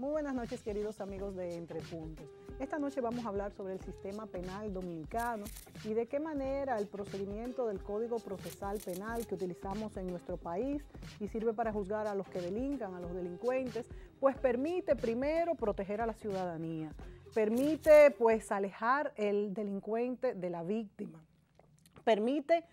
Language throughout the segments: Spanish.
Muy buenas noches, queridos amigos de Entre Puntos. Esta noche vamos a hablar sobre el sistema penal dominicano y de qué manera el procedimiento del Código Procesal Penal que utilizamos en nuestro país y sirve para juzgar a los que delincan, a los delincuentes, pues permite primero proteger a la ciudadanía, permite pues alejar el delincuente de la víctima, permite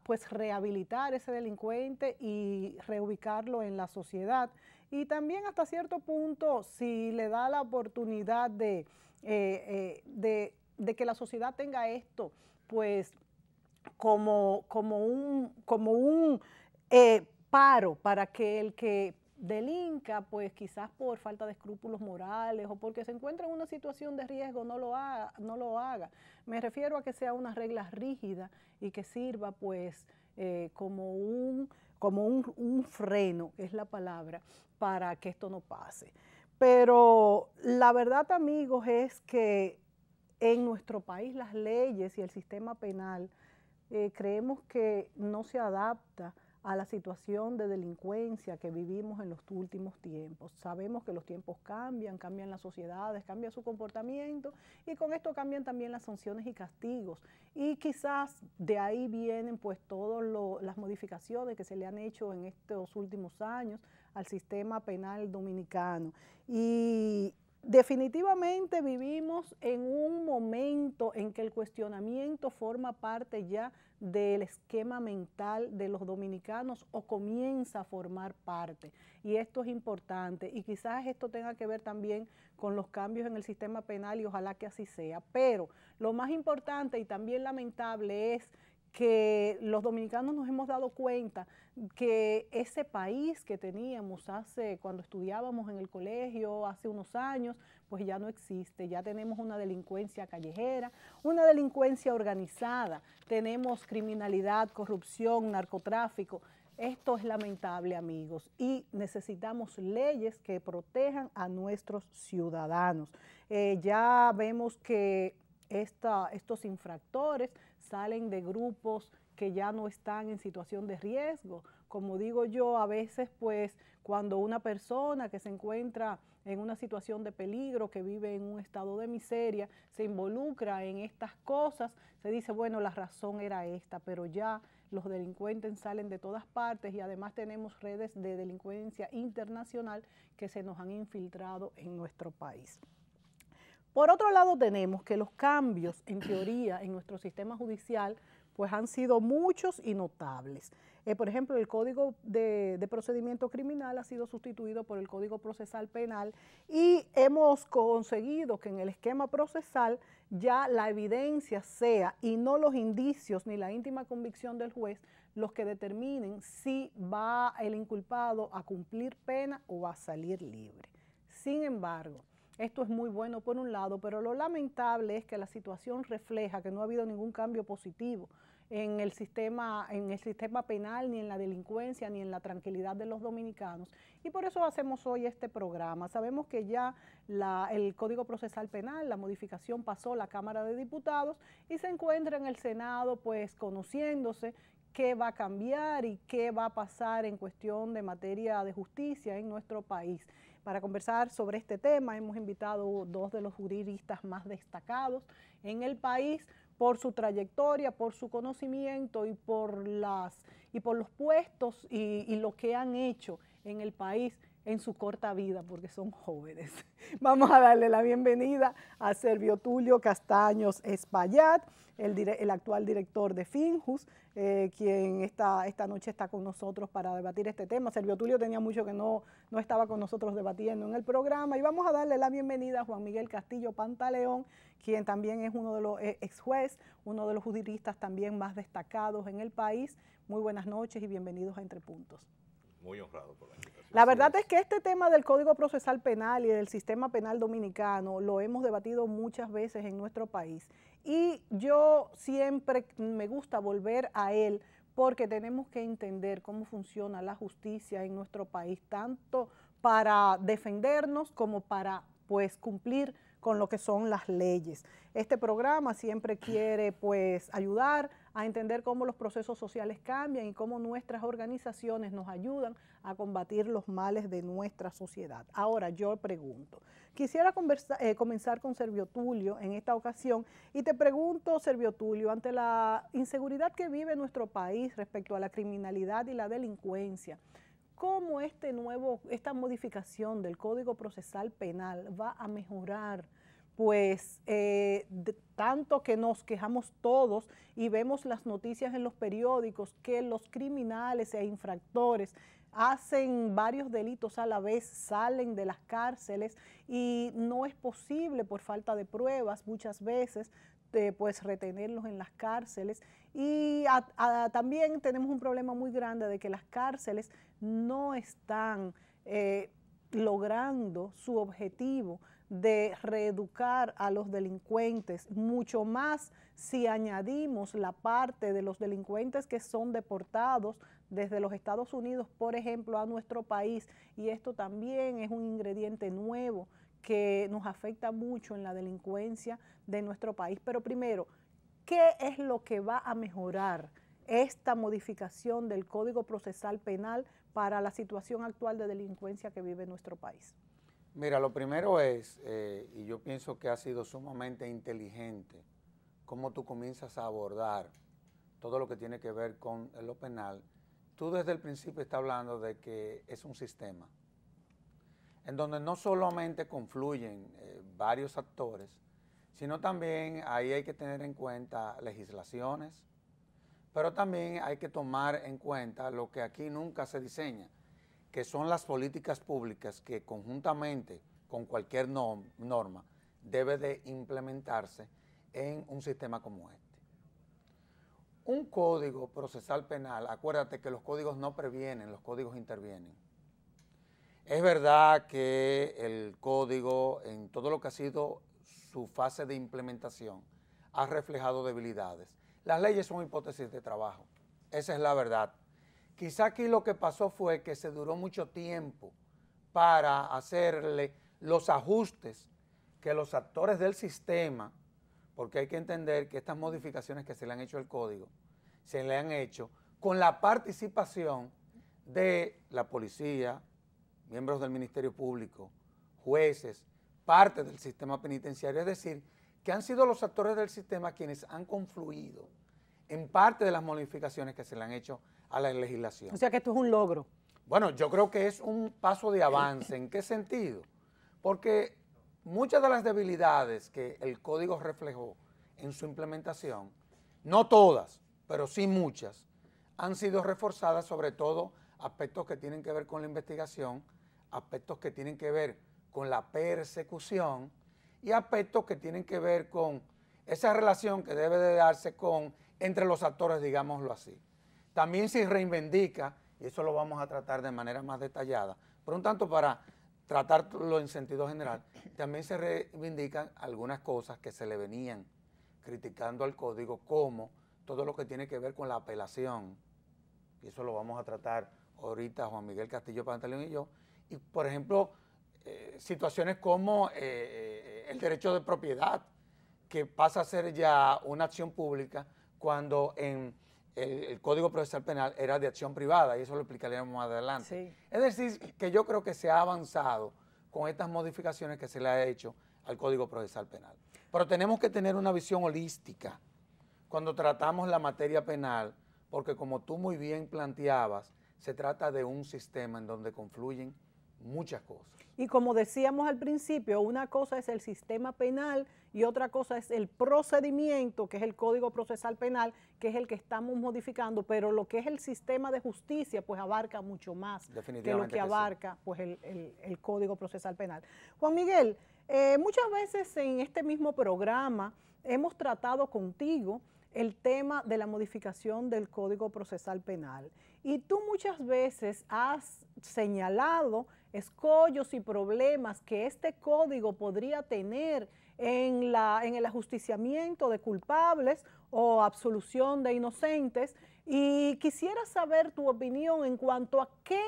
pues rehabilitar ese delincuente y reubicarlo en la sociedad. Y también hasta cierto punto, si le da la oportunidad de que la sociedad tenga esto, pues como un paro para que el que delinca, pues quizás por falta de escrúpulos morales o porque se encuentra en una situación de riesgo no lo haga. Me refiero a que sea una regla rígida y que sirva pues como un freno, es la palabra, para que esto no pase. Pero la verdad, amigos, es que en nuestro país las leyes y el sistema penal creemos que no se adapta a la situación de delincuencia que vivimos en los últimos tiempos. Sabemos que los tiempos cambian las sociedades, cambia su comportamiento y con esto cambian también las sanciones y castigos. Y quizás de ahí vienen pues todas las modificaciones que se le han hecho en estos últimos años al sistema penal dominicano. Y definitivamente vivimos en un momento en que el cuestionamiento forma parte ya del esquema mental de los dominicanos o comienza a formar parte. Y esto es importante y quizás esto tenga que ver también con los cambios en el sistema penal y ojalá que así sea. Pero lo más importante y también lamentable es que los dominicanos nos hemos dado cuenta que ese país que teníamos cuando estudiábamos en el colegio hace unos años, pues ya no existe, ya tenemos una delincuencia callejera, una delincuencia organizada, tenemos criminalidad, corrupción, narcotráfico. Esto es lamentable, amigos, y necesitamos leyes que protejan a nuestros ciudadanos. Ya vemos que estos infractores salen de grupos que ya no están en situación de riesgo. Como digo yo, a veces pues cuando una persona que se encuentra en una situación de peligro, que vive en un estado de miseria, se involucra en estas cosas, se dice, bueno, la razón era esta, pero ya los delincuentes salen de todas partes y además tenemos redes de delincuencia internacional que se nos han infiltrado en nuestro país. Por otro lado tenemos que los cambios en teoría en nuestro sistema judicial pues han sido muchos y notables. Por ejemplo, el Código de Procedimiento Criminal ha sido sustituido por el Código Procesal Penal y hemos conseguido que en el esquema procesal ya la evidencia sea y no los indicios ni la íntima convicción del juez los que determinen si va el inculpado a cumplir pena o a salir libre. Sin embargo, esto es muy bueno por un lado, pero lo lamentable es que la situación refleja que no ha habido ningún cambio positivo en el sistema penal, ni en la delincuencia, ni en la tranquilidad de los dominicanos. Y por eso hacemos hoy este programa. Sabemos que ya el Código Procesal Penal, la modificación pasó a la Cámara de Diputados y se encuentra en el Senado pues conociéndose qué va a cambiar y qué va a pasar en cuestión de materia de justicia en nuestro país. Para conversar sobre este tema hemos invitado dos de los juristas más destacados en el país por su trayectoria, por su conocimiento y por los puestos y lo que han hecho en el país en su corta vida, porque son jóvenes. Vamos a darle la bienvenida a Servio Tulio Castaños Espaillat, el actual director de Finjus, quien esta noche está con nosotros para debatir este tema. Servio Tulio tenía mucho que no estaba con nosotros debatiendo en el programa y vamos a darle la bienvenida a Juan Miguel Castillo Pantaleón, quien también es uno de los ex juez, uno de los juristas también más destacados en el país. Muy buenas noches y bienvenidos a Entre Puntos. Muy honrado por la invitación. La verdad es que este tema del Código Procesal Penal y del sistema penal dominicano lo hemos debatido muchas veces en nuestro país y yo siempre me gusta volver a él porque tenemos que entender cómo funciona la justicia en nuestro país, tanto para defendernos como para pues cumplir con lo que son las leyes. Este programa siempre quiere pues ayudar a entender cómo los procesos sociales cambian y cómo nuestras organizaciones nos ayudan a combatir los males de nuestra sociedad. Ahora yo pregunto, quisiera comenzar con Servio Tulio en esta ocasión y te pregunto, Servio Tulio, ante la inseguridad que vive nuestro país respecto a la criminalidad y la delincuencia, ¿cómo esta modificación del Código Procesal Penal va a mejorar? Pues tanto que nos quejamos todos y vemos las noticias en los periódicos que los criminales e infractores hacen varios delitos a la vez, salen de las cárceles y no es posible por falta de pruebas muchas veces pues retenerlos en las cárceles y también tenemos un problema muy grande de que las cárceles no están logrando su objetivo de reeducar a los delincuentes, mucho más si añadimos la parte de los delincuentes que son deportados desde los Estados Unidos, por ejemplo, a nuestro país, y esto también es un ingrediente nuevo que nos afecta mucho en la delincuencia de nuestro país. Pero primero, ¿qué es lo que va a mejorar esta modificación del Código Procesal Penal para la situación actual de delincuencia que vive nuestro país? Mira, lo primero es, y yo pienso que ha sido sumamente inteligente, cómo tú comienzas a abordar todo lo que tiene que ver con lo penal. Tú desde el principio estás hablando de que es un sistema, en donde no solamente confluyen varios actores, sino también ahí hay que tener en cuenta legislaciones, pero también hay que tomar en cuenta lo que aquí nunca se diseña, que son las políticas públicas que conjuntamente con cualquier norma debe de implementarse en un sistema como este. Un código procesal penal, acuérdate que los códigos no previenen, los códigos intervienen. Es verdad que el código, en todo lo que ha sido su fase de implementación, ha reflejado debilidades. Las leyes son hipótesis de trabajo, esa es la verdad. Quizá aquí lo que pasó fue que se duró mucho tiempo para hacerle los ajustes que los actores del sistema, porque hay que entender que estas modificaciones que se le han hecho al código, se le han hecho con la participación de la policía, miembros del Ministerio Público, jueces, parte del sistema penitenciario, es decir, que han sido los actores del sistema quienes han confluido en parte de las modificaciones que se le han hecho a la legislación. O sea que esto es un logro. Bueno, yo creo que es un paso de avance. ¿En qué sentido? Porque muchas de las debilidades que el código reflejó en su implementación, no todas, pero sí muchas, han sido reforzadas, sobre todo aspectos que tienen que ver con la investigación, aspectos que tienen que ver con la persecución y aspectos que tienen que ver con esa relación que debe de darse entre los actores, digámoslo así. También se reivindica, y eso lo vamos a tratar de manera más detallada, pero un tanto para tratarlo en sentido general, también se reivindican algunas cosas que se le venían criticando al código, como todo lo que tiene que ver con la apelación, y eso lo vamos a tratar ahorita Juan Miguel Castillo Pantaleón y yo, y por ejemplo, situaciones como el derecho de propiedad, que pasa a ser ya una acción pública cuando en el Código Procesal Penal era de acción privada, y eso lo explicaremos más adelante. Sí. Es decir, que yo creo que se ha avanzado con estas modificaciones que se le ha hecho al Código Procesal Penal. Pero tenemos que tener una visión holística cuando tratamos la materia penal, porque como tú muy bien planteabas, se trata de un sistema en donde confluyen muchas cosas. Y como decíamos al principio, una cosa es el sistema penal y otra cosa es el procedimiento, que es el Código Procesal Penal, que es el que estamos modificando, pero lo que es el sistema de justicia, pues abarca mucho más que lo que abarca pues, el Código Procesal Penal. Juan Miguel, muchas veces en este mismo programa hemos tratado contigo el tema de la modificación del Código Procesal Penal. Y tú muchas veces has señalado escollos y problemas que este código podría tener en el ajusticiamiento de culpables o absolución de inocentes. Y quisiera saber tu opinión en cuanto a qué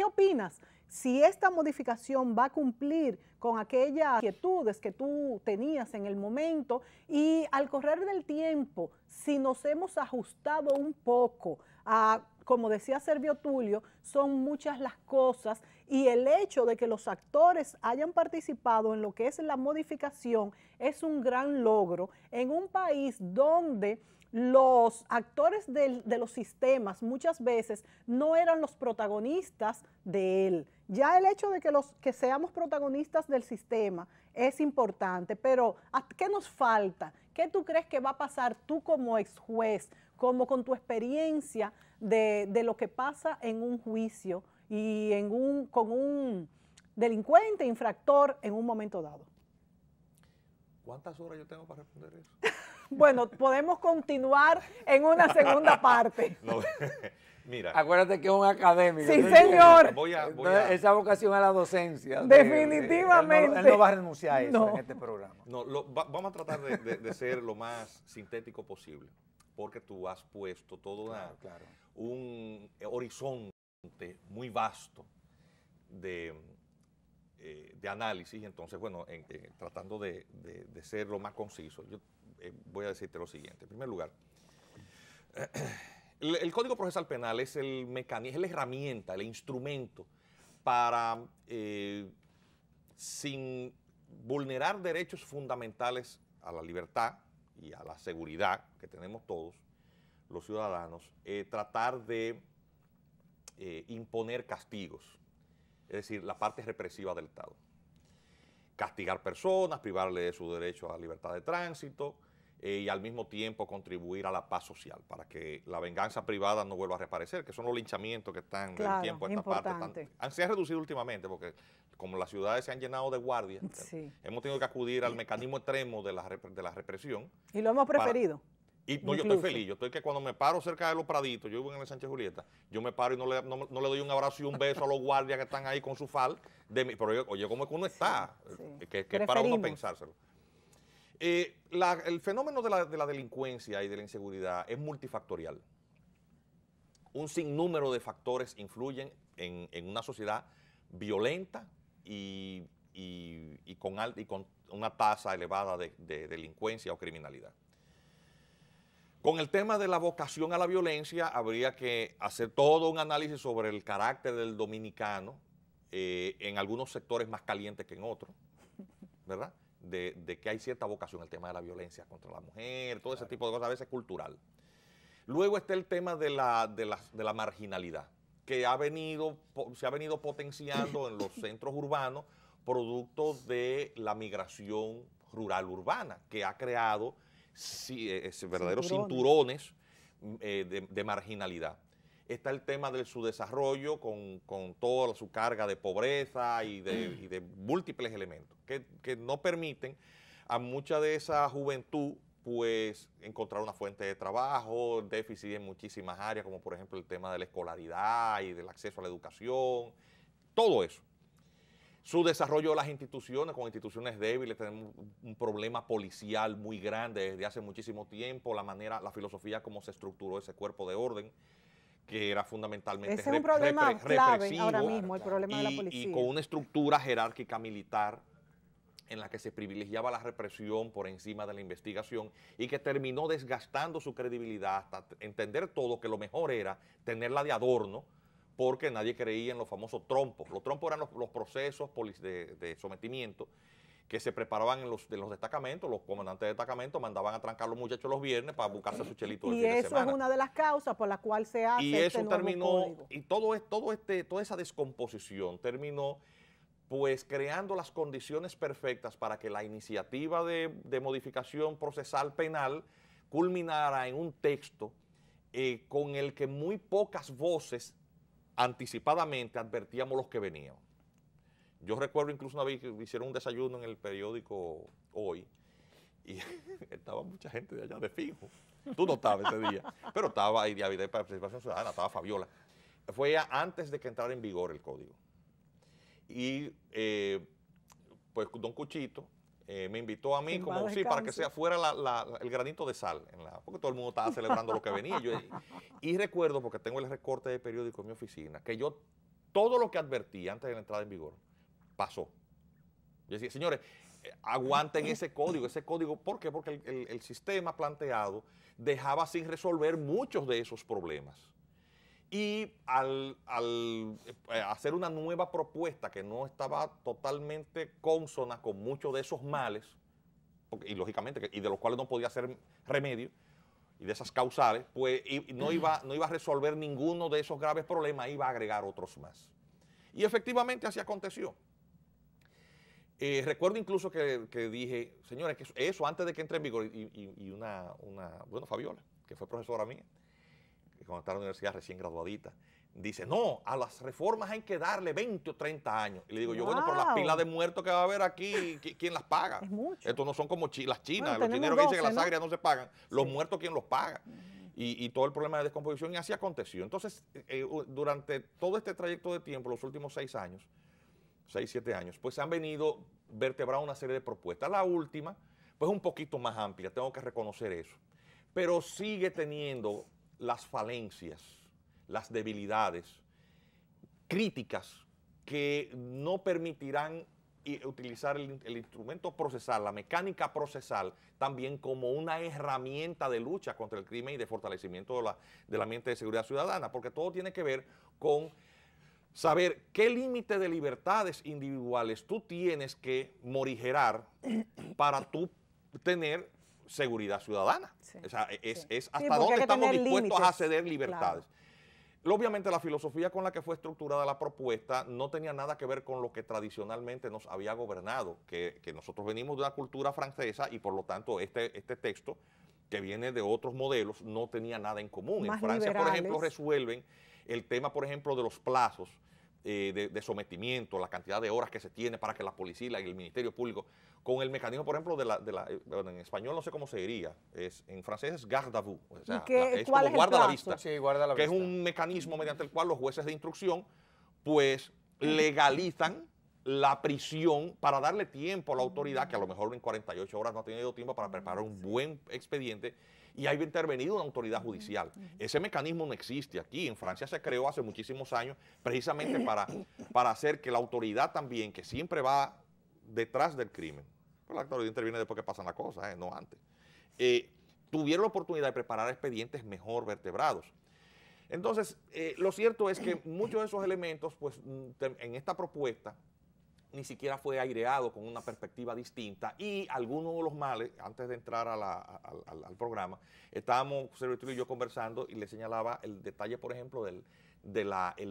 opinas si esta modificación va a cumplir con aquellas inquietudes que tú tenías en el momento, y al correr del tiempo, si nos hemos ajustado un poco a, como decía Servio Tulio, son muchas las cosas, y el hecho de que los actores hayan participado en lo que es la modificación es un gran logro en un país donde los actores de los sistemas muchas veces no eran los protagonistas de él. Ya el hecho de que seamos protagonistas del sistema es importante, pero ¿qué nos falta? ¿Qué tú crees que va a pasar tú como ex juez, como con tu experiencia de lo que pasa en un juicio y con un delincuente, infractor en un momento dado? ¿Cuántas horas yo tengo para responder eso? Bueno, podemos continuar en una segunda parte. No, mira. Acuérdate que es un académico. Sí, ¿no? señor. Entonces, esa vocación a la docencia. Definitivamente. Él no va a renunciar a eso No. en este programa. No, vamos a tratar de ser lo más sintético posible, porque tú has puesto todo Claro. un horizonte muy vasto de análisis. Entonces, bueno, tratando de ser lo más conciso, yo voy a decirte lo siguiente. En primer lugar, el Código Procesal Penal es el mecanismo, es la herramienta, el instrumento para, sin vulnerar derechos fundamentales a la libertad y a la seguridad que tenemos todos los ciudadanos, tratar de imponer castigos, es decir, la parte represiva del Estado. Castigar personas, privarle de su derecho a la libertad de tránsito y al mismo tiempo contribuir a la paz social para que la venganza privada no vuelva a reaparecer, que son los linchamientos que están del tiempo a esta parte. Se han reducido últimamente porque como las ciudades se han llenado de guardias, sí, hemos tenido que acudir al mecanismo extremo de la represión. Y lo hemos preferido. Y no, yo estoy feliz, yo estoy que cuando me paro cerca de los Praditos, yo vivo en el Sánchez Julieta, yo me paro y no le doy un abrazo y un beso a los guardias que están ahí con su fal, pero oye, ¿cómo es que uno está? Sí. Que es para uno pensárselo. El fenómeno de la delincuencia y de la inseguridad es multifactorial. Un sinnúmero de factores influyen en una sociedad violenta y con una tasa elevada de delincuencia o criminalidad. Con el tema de la vocación a la violencia, habría que hacer todo un análisis sobre el carácter del dominicano en algunos sectores más calientes que en otros, ¿verdad? De que hay cierta vocación, el tema de la violencia contra la mujer, todo ese tipo de cosas, a veces cultural. Luego está el tema de la marginalidad, que se ha venido potenciando en los centros urbanos, producto de la migración rural-urbana, que ha creado verdaderos cinturones de marginalidad. Está el tema de su desarrollo con toda su carga de pobreza y de múltiples elementos que no permiten a mucha de esa juventud pues encontrar una fuente de trabajo, déficit en muchísimas áreas, como por ejemplo el tema de la escolaridad y del acceso a la educación, todo eso. Su desarrollo de las instituciones, con instituciones débiles, tenemos un problema policial muy grande desde hace muchísimo tiempo, la filosofía como se estructuró ese cuerpo de orden, que era fundamentalmente ese es un problema clave represivo, ahora mismo, el problema de la policía. Y con una estructura jerárquica militar en la que se privilegiaba la represión por encima de la investigación y que terminó desgastando su credibilidad hasta entender todo que lo mejor era tenerla de adorno, porque nadie creía en los famosos trompos. Los trompos eran los procesos de sometimiento que se preparaban en los destacamentos. Los comandantes de destacamento mandaban a trancar a los muchachos los viernes para buscarse su chelito del fin de semana. Y eso es una de las causas por la cual se hace este nuevo código. Y toda esa descomposición terminó pues creando las condiciones perfectas para que la iniciativa de modificación procesal penal culminara en un texto con el que muy pocas voces anticipadamente advertíamos los que venían. Yo recuerdo incluso una vez que hicieron un desayuno en el periódico Hoy y estaba mucha gente de allá de fijo. Tú no estabas ese día, pero estaba ahí de Participación Ciudadana, estaba Fabiola. Fue antes de que entrara en vigor el código. Y pues don Cuchito me invitó a mí como para que sea fuera el granito de sal, porque todo el mundo estaba celebrando lo que venía. Y recuerdo, porque tengo el recorte de periódico en mi oficina, que yo todo lo que advertí antes de la entrada en vigor pasó. Yo decía, señores, aguanten ese código, ¿por qué? Porque el sistema planteado dejaba sin resolver muchos de esos problemas. Y al hacer una nueva propuesta que no estaba totalmente consona con muchos de esos males, y lógicamente, y de los cuales no podía hacer remedio, y de esas causales, pues no iba a resolver ninguno de esos graves problemas, iba a agregar otros más. Y efectivamente así aconteció. Recuerdo incluso que dije, señores, que eso antes de que entre en vigor, bueno, Fabiola, que fue profesora mía, que cuando estaba en la universidad recién graduadita, dice, no, a las reformas hay que darle 20 o 30 años. Y le digo yo, bueno, por las pilas de muertos que va a haber aquí, ¿quién las paga? Es mucho. Estos no son como las chinas, Bueno, los chineros que dicen que 12, las agrias no se pagan, los Sí. muertos, ¿quién los paga? Y todo el problema de descomposición, y así aconteció. Entonces, durante todo este trayecto de tiempo, los últimos 6 años, 6, 7 años, pues se han venido vertebrando una serie de propuestas. La última, pues un poquito más amplia, tengo que reconocer eso, pero sigue teniendo las falencias, las debilidades críticas que no permitirán utilizar el instrumento procesal, la mecánica procesal, también como una herramienta de lucha contra el crimen y de fortalecimiento del ambiente de seguridad ciudadana, porque todo tiene que ver con saber qué límite de libertades individuales tú tienes que morigerar para tú tener seguridad ciudadana. Sí, O sea, es sí. hasta Sí, porque dónde hay que estamos tener dispuestos a límites, ceder libertades. claro. Obviamente la filosofía con la que fue estructurada la propuesta no tenía nada que ver con lo que tradicionalmente nos había gobernado, que nosotros venimos de una cultura francesa y por lo tanto este texto, que viene de otros modelos, no tenía nada en común. Más En Francia, por ejemplo, liberales. resuelven el tema, por ejemplo, de los plazos de sometimiento, la cantidad de horas que se tiene para que la policía y el Ministerio Público, con el mecanismo, por ejemplo, bueno, en español no sé cómo se diría, en francés es garde à vue, o sea, es ¿Cuál como es el guarda la plazo? vista, Sí, guarda la que es vista. un mecanismo mediante el cual los jueces de instrucción pues legalizan la prisión para darle tiempo a la autoridad, que a lo mejor en 48 horas no ha tenido tiempo para preparar un buen expediente, y ha intervenido una autoridad judicial. Ese mecanismo no existe aquí. En Francia se creó hace muchísimos años precisamente para hacer que la autoridad también, que siempre va detrás del crimen, pues la autoridad interviene después que pasan las cosas, no antes, tuviera la oportunidad de preparar expedientes mejor vertebrados. Entonces, lo cierto es que muchos de esos elementos, pues en esta propuesta, ni siquiera fue aireado con una perspectiva distinta, y algunos de los males, antes de entrar al programa, estábamos, Servitur y yo, conversando, y le señalaba el detalle, por ejemplo, el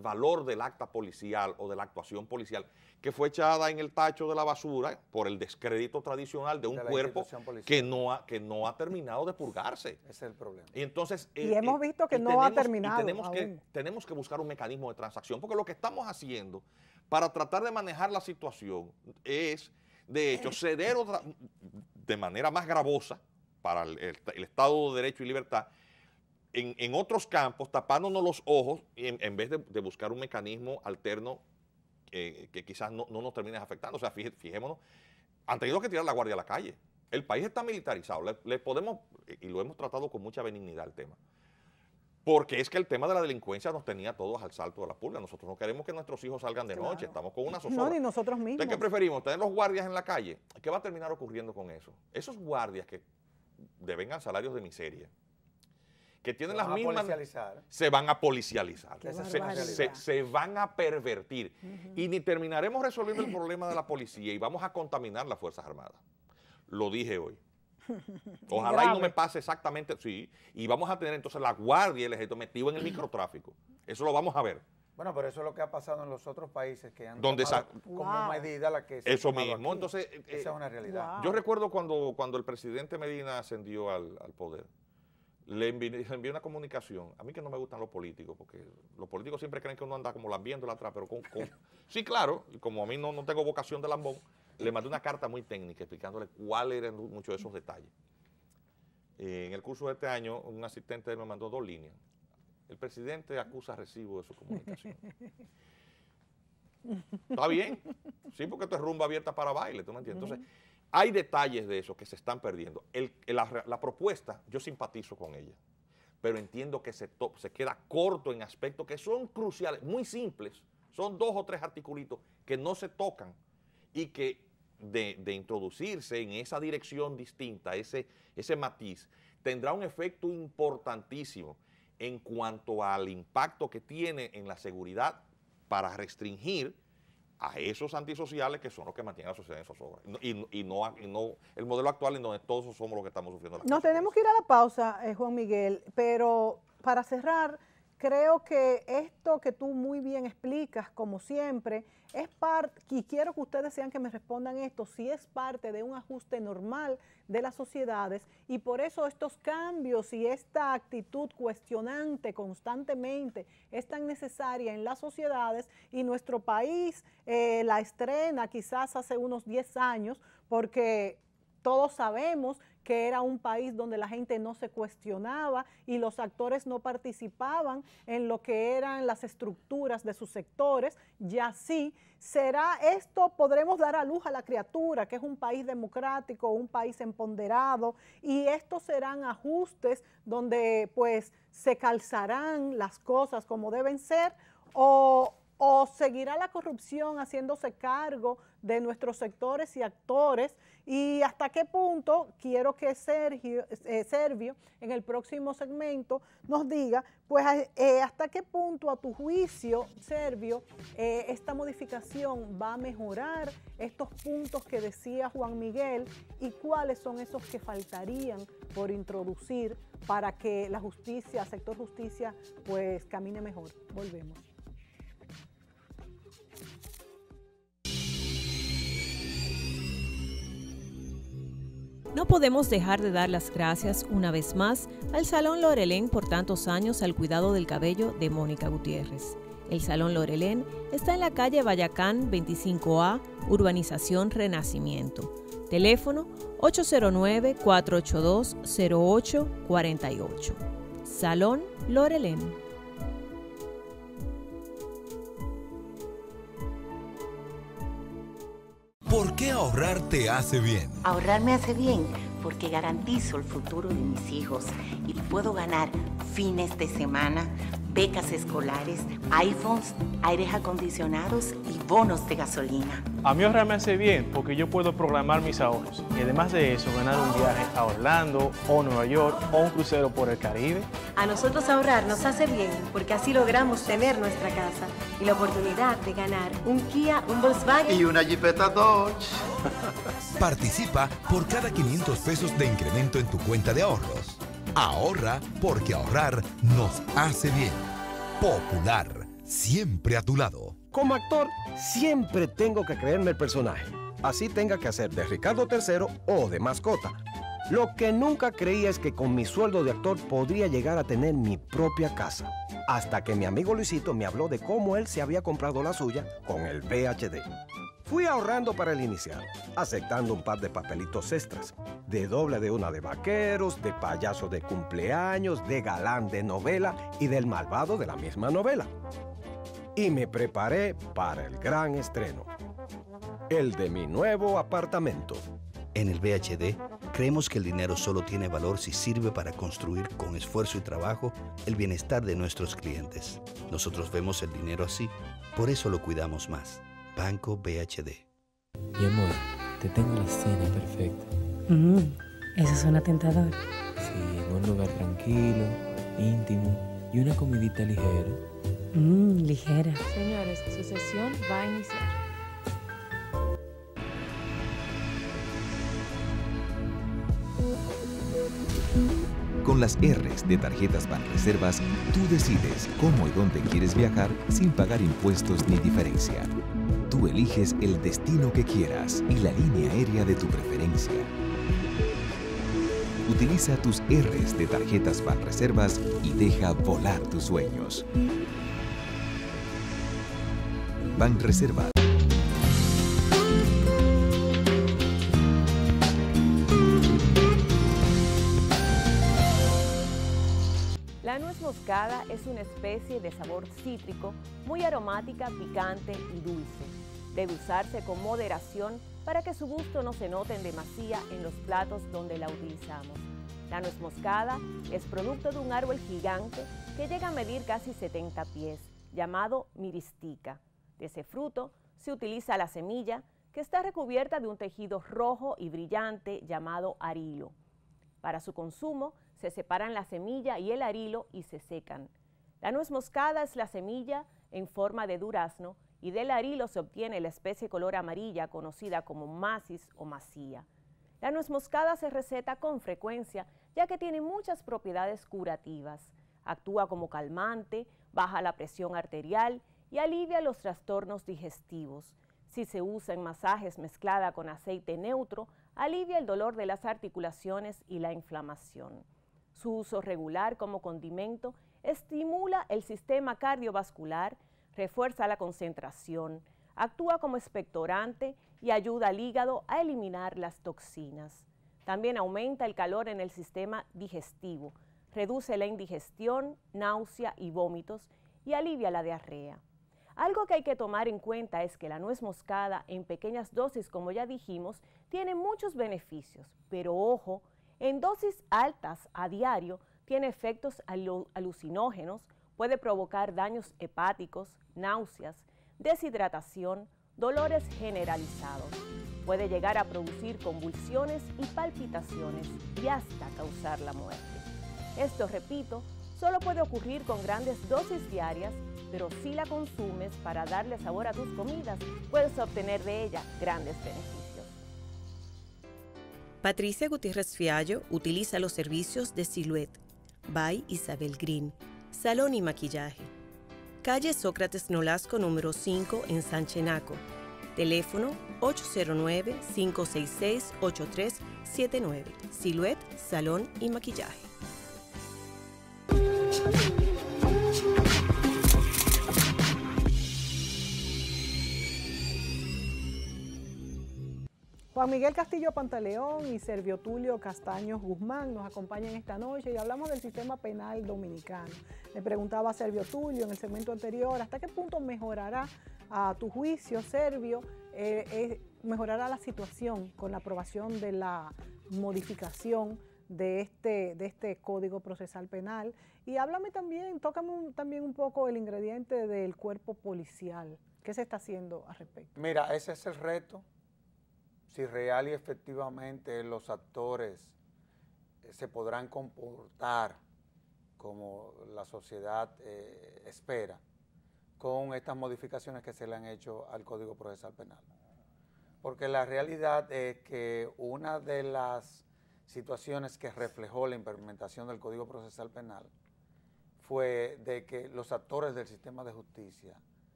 valor del acta policial o de la actuación policial, que fue echada en el tacho de la basura por el descrédito tradicional de un cuerpo que no ha terminado de purgarse. Ese es el problema. Y entonces, Y hemos visto que no ha terminado tenemos que buscar un mecanismo de transacción, porque lo que estamos haciendo para tratar de manejar la situación es, de hecho, ceder de manera más gravosa para el Estado de Derecho y Libertad en otros campos, tapándonos los ojos en vez de buscar un mecanismo alterno que quizás no nos termine afectando. O sea, fijémonos, han tenido que tirar la guardia a la calle. El país está militarizado, le podemos, y lo hemos tratado con mucha benignidad el tema, porque es que el tema de la delincuencia nos tenía todos al salto de la pulga. Nosotros no queremos que nuestros hijos salgan de noche, estamos con una zozobra. No, ni nosotros mismos. Entonces, ¿qué preferimos? ¿Tener los guardias en la calle? ¿Qué va a terminar ocurriendo con eso? Esos guardias que devengan salarios de miseria, que tienen las mismas, se van a policializar, se van a pervertir, y ni terminaremos resolviendo el problema de la policía y vamos a contaminar las Fuerzas Armadas. Lo dije hoy. Ojalá y no me pase exactamente, sí, y vamos a tener entonces la guardia y el ejército metido en el microtráfico. Eso lo vamos a ver. Bueno, pero eso es lo que ha pasado en los otros países que han donde tomado como medida la que se eso ha mismo, aquí. entonces esa es una realidad. Yo recuerdo cuando el presidente Medina ascendió al poder, le envié una comunicación. A mí que no me gustan los políticos, porque los políticos siempre creen que uno anda como lambiéndola atrás, pero sí, claro, y como a mí no tengo vocación de lambón, le mandé una carta muy técnica explicándole cuáles eran muchos de esos detalles. En el curso de este año, un asistente me mandó 2 líneas. El presidente acusa recibo de su comunicación. ¿Está bien? Sí, porque esto es rumba abierta para baile, ¿tú me entiendes? Entonces, hay detalles de eso que se están perdiendo. La propuesta, yo simpatizo con ella, pero entiendo que se queda corto en aspectos que son cruciales, muy simples, Son 2 o 3 articulitos que no se tocan y que de introducirse en esa dirección distinta, ese matiz, tendrá un efecto importantísimo en cuanto al impacto que tiene en la seguridad para restringir a esos antisociales que son los que mantienen a la sociedad en zozobra. Y no el modelo actual en donde todos somos los que estamos sufriendo. Nos tenemos que ir a la pausa, Juan Miguel, pero para cerrar, creo que esto que tú muy bien explicas, como siempre, es parte, y quiero que ustedes sean que me respondan esto, si es parte de un ajuste normal de las sociedades, y por eso estos cambios y esta actitud cuestionante constantemente es tan necesaria en las sociedades, y nuestro país la estrena quizás hace unos 10 años, porque todos sabemos que era un país donde la gente no se cuestionaba y los actores no participaban en lo que eran las estructuras de sus sectores. Ya sí, será esto, podremos dar a luz a la criatura, que es un país democrático, un país empoderado, y estos serán ajustes donde pues se calzarán las cosas como deben ser, o seguirá la corrupción haciéndose cargo de nuestros sectores y actores, y hasta qué punto, quiero que Servio en el próximo segmento nos diga, pues hasta qué punto a tu juicio, Servio, esta modificación va a mejorar estos puntos que decía Juan Miguel, y cuáles son esos que faltarían por introducir para que la justicia, sector justicia, pues camine mejor. Volvemos. No podemos dejar de dar las gracias una vez más al Salón Lorelén por tantos años al cuidado del cabello de Mónica Gutiérrez. El Salón Lorelén está en la calle Bayacán 25A, Urbanización Renacimiento. Teléfono 809-482-0848. Salón Lorelén. ¿Por qué ahorrar te hace bien? Ahorrar me hace bien porque garantizo el futuro de mis hijos y puedo ganar fines de semana, becas escolares, iPhones, aires acondicionados y bonos de gasolina. A mí ahorrar me hace bien porque yo puedo programar mis ahorros y además de eso ganar un viaje a Orlando o Nueva York o un crucero por el Caribe. A nosotros ahorrar nos hace bien porque así logramos tener nuestra casa y la oportunidad de ganar un Kia, un Volkswagen y una Jeepeta Dodge. Participa por cada 500 pesos de incremento en tu cuenta de ahorros. Ahorra porque ahorrar nos hace bien. Popular, siempre a tu lado. Como actor, siempre tengo que creerme el personaje. Así tenga que hacer de Ricardo III o de mascota. Lo que nunca creía es que con mi sueldo de actor podría llegar a tener mi propia casa. Hasta que mi amigo Luisito me habló de cómo él se había comprado la suya con el VHD. Fui ahorrando para el inicial, aceptando un par de papelitos extras, de doble de una de vaqueros, de payaso de cumpleaños, de galán de novela y del malvado de la misma novela. Y me preparé para el gran estreno, el de mi nuevo apartamento. En el VHD, creemos que el dinero solo tiene valor si sirve para construir con esfuerzo y trabajo el bienestar de nuestros clientes. Nosotros vemos el dinero así, por eso lo cuidamos más. Banco VHD. Mi amor, te tengo la cena perfecta. Eso suena tentador. Sí, en un lugar tranquilo, íntimo y una comidita ligera. Ligera. Señores, su sesión va a iniciar. Con las R's de Tarjetas Banreservas, tú decides cómo y dónde quieres viajar sin pagar impuestos ni diferencia. Tú eliges el destino que quieras y la línea aérea de tu preferencia. Utiliza tus R's de Tarjetas Banreservas y deja volar tus sueños. Banreservas. La nuez moscada es una especie de sabor cítrico, muy aromática, picante y dulce. Debe usarse con moderación para que su gusto no se note en demasía en los platos donde la utilizamos. La nuez moscada es producto de un árbol gigante que llega a medir casi 70 pies, llamado miristica. De ese fruto se utiliza la semilla, que está recubierta de un tejido rojo y brillante llamado arilo. Para su consumo, se separan la semilla y el arilo y se secan. La nuez moscada es la semilla en forma de durazno y del arilo se obtiene la especie color amarilla conocida como macis o masía. La nuez moscada se receta con frecuencia ya que tiene muchas propiedades curativas. Actúa como calmante, baja la presión arterial y alivia los trastornos digestivos. Si se usa en masajes mezclada con aceite neutro, alivia el dolor de las articulaciones y la inflamación. Su uso regular como condimento estimula el sistema cardiovascular, refuerza la concentración, actúa como expectorante y ayuda al hígado a eliminar las toxinas. También aumenta el calor en el sistema digestivo, reduce la indigestión, náusea y vómitos y alivia la diarrea. Algo que hay que tomar en cuenta es que la nuez moscada en pequeñas dosis, como ya dijimos, tiene muchos beneficios, pero ojo, en dosis altas a diario tiene efectos alucinógenos, puede provocar daños hepáticos, náuseas, deshidratación, dolores generalizados. Puede llegar a producir convulsiones y palpitaciones y hasta causar la muerte. Esto, repito, solo puede ocurrir con grandes dosis diarias, pero si la consumes para darle sabor a tus comidas, puedes obtener de ella grandes beneficios. Patricia Gutiérrez Fiallo utiliza los servicios de Silhouette, by Isabel Green, salón y maquillaje. Calle Sócrates Nolasco número 5 en San Chenaco. Teléfono 809-566-8379. Silhouette, salón y maquillaje. Juan Miguel Castillo Pantaleón y Servio Tulio Castaños Guzmán nos acompañan esta noche y hablamos del sistema penal dominicano. Le preguntaba a Servio Tulio en el segmento anterior, ¿hasta qué punto mejorará a tu juicio, Servio, mejorará la situación con la aprobación de la modificación de este Código Procesal Penal? Y háblame también, tócame también un poco el ingrediente del cuerpo policial. ¿Qué se está haciendo al respecto? Mira, ese es el reto. Si real y efectivamente los actores se podrán comportar como la sociedad espera con estas modificaciones que se le han hecho al Código Procesal Penal. Porque la realidad es que una de las situaciones que reflejó la implementación del Código Procesal Penal fue de que los actores del sistema de justicia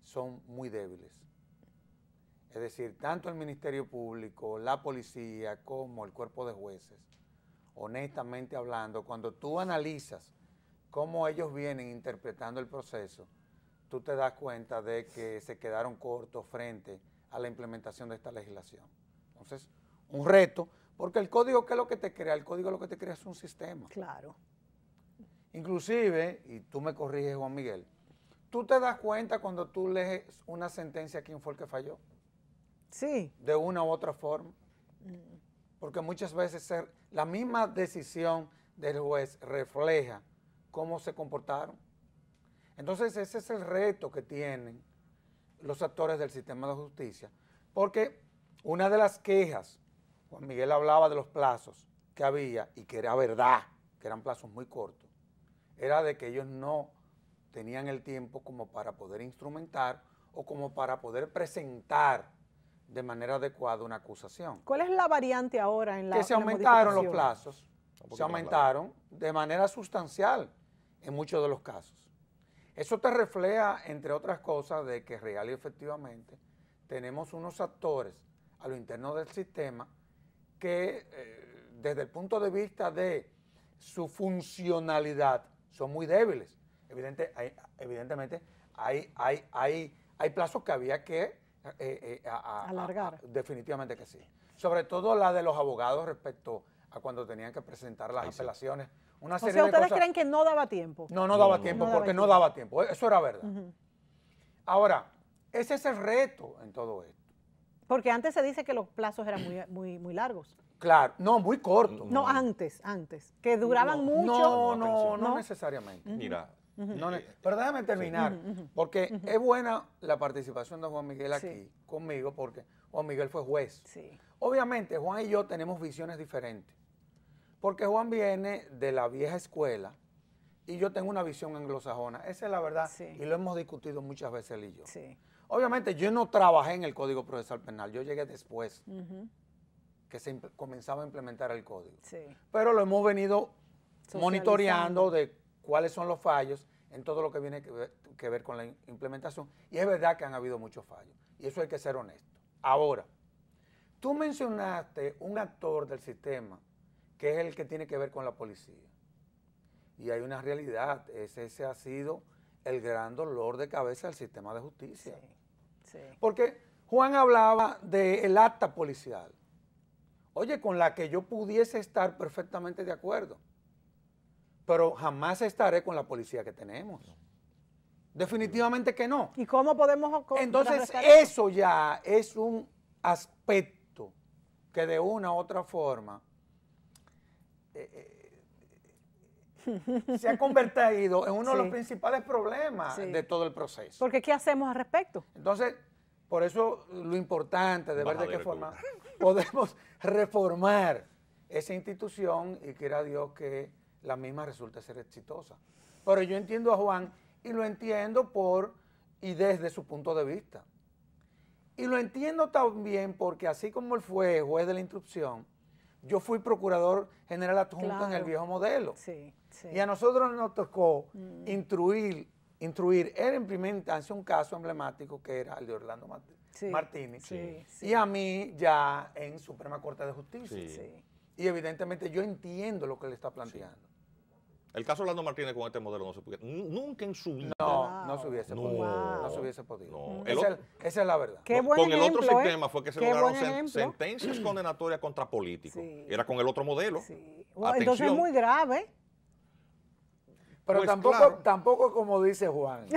son muy débiles. Es decir, tanto el Ministerio Público, la policía, como el cuerpo de jueces, honestamente hablando, cuando tú analizas cómo ellos vienen interpretando el proceso, tú te das cuenta de que se quedaron cortos frente a la implementación de esta legislación. Entonces, un reto, porque el código, ¿qué es lo que te crea? El código lo que te crea es un sistema. Claro. Inclusive, y tú me corriges, Juan Miguel, tú te das cuenta cuando tú lees una sentencia quién fue el que falló. Sí. De una u otra forma. Porque muchas veces la misma decisión del juez refleja cómo se comportaron. Entonces ese es el reto que tienen los actores del sistema de justicia. Porque una de las quejas, Juan Miguel hablaba de los plazos que había y que era verdad, que eran plazos muy cortos, era de que ellos no tenían el tiempo como para poder instrumentar o como para poder presentar de manera adecuada una acusación. ¿Cuál es la variante ahora en la que se aumentaron los plazos, se aumentaron de manera sustancial en muchos de los casos. Eso te refleja, entre otras cosas, de que real y efectivamente tenemos unos actores a lo interno del sistema que desde el punto de vista de su funcionalidad son muy débiles. Evidentemente hay plazos que había que alargar. Definitivamente que sí. Sobre todo la de los abogados respecto a cuando tenían que presentar las apelaciones. Una serie de ¿ustedes cosas. creen que no daba tiempo? No daba tiempo, porque no daba tiempo. Eso era verdad. Ahora, ese es el reto en todo esto. Porque antes se dice que los plazos eran muy largos. Claro, no, muy cortos. No, antes, que duraban mucho. No necesariamente. Mira, Pero déjame terminar, porque es buena la participación de Juan Miguel aquí conmigo, porque Juan Miguel fue juez. Sí. Obviamente, Juan y yo tenemos visiones diferentes, porque Juan viene de la vieja escuela y yo tengo una visión anglosajona. Esa es la verdad, y lo hemos discutido muchas veces él y yo. Sí. Obviamente, yo no trabajé en el Código Procesal Penal, yo llegué después que se comenzaba a implementar el código. Sí. Pero lo hemos venido monitoreando de cuáles son los fallos en todo lo que viene que ver con la implementación. Y es verdad que han habido muchos fallos. Y eso hay que ser honesto. Ahora, tú mencionaste un actor del sistema que es el que tiene que ver con la policía. Y hay una realidad. Ese ha sido el gran dolor de cabeza del sistema de justicia. Sí. Porque Juan hablaba del acta policial. Oye, con la que yo pudiese estar perfectamente de acuerdo. Pero jamás estaré con la policía que tenemos. Definitivamente que no. ¿Y cómo podemos Entonces, eso ya es un aspecto que de una u otra forma se ha convertido en uno de los principales problemas de todo el proceso. Porque ¿qué hacemos al respecto? Entonces, por eso lo importante de ver de qué forma podemos reformar esa institución y quiera Dios que la misma resulte ser exitosa. Pero yo entiendo a Juan y lo entiendo por y desde su punto de vista. Y lo entiendo también porque así como él fue juez de la instrucción, yo fui procurador general adjunto en el viejo modelo. Sí, sí. Y a nosotros nos tocó instruir. Era en primera instancia un caso emblemático que era el de Orlando Martínez. Y a mí ya en Suprema Corte de Justicia. Y evidentemente yo entiendo lo que él está planteando. El caso de Orlando Martínez con este modelo no se puede. Nunca en su vida. No se hubiese podido. No se hubiese podido. No. Esa es la verdad. Con el otro sistema fue que se lograron sentencias condenatorias contra políticos. Era con el otro modelo. Entonces es muy grave. Pero pues tampoco como dice Juan.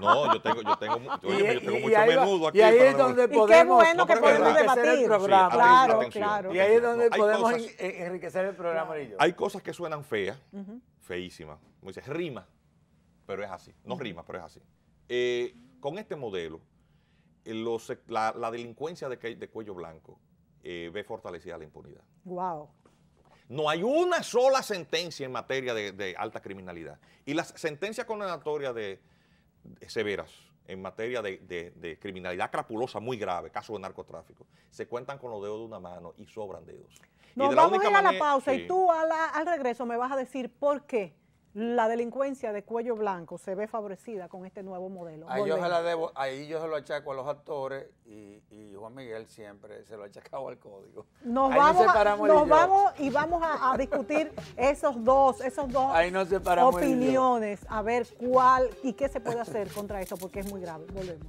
No, yo tengo mucho menudo aquí. Y ahí es donde podemos, qué bueno que podemos debatir el programa. Claro. Y ahí es donde podemos enriquecer el programa. Hay cosas que suenan feas, feísimas. Como dice, rima, pero es así. No rima, pero es así. Con este modelo, la delincuencia de cuello blanco ve fortalecida la impunidad. Wow. No hay una sola sentencia en materia de alta criminalidad. Y las sentencias condenatorias severas en materia de criminalidad crapulosa muy grave, caso de narcotráfico, se cuentan con los dedos de una mano y sobran dedos. Nos vamos a ir a la pausa y tú al regreso me vas a decir por qué la delincuencia de cuello blanco se ve favorecida con este nuevo modelo. Ahí yo se lo achaco a los actores y Juan Miguel siempre se lo ha achacado al código. Nos vamos y vamos a discutir esos dos opiniones, a ver cuál y qué se puede hacer contra eso, porque es muy grave. Volvemos.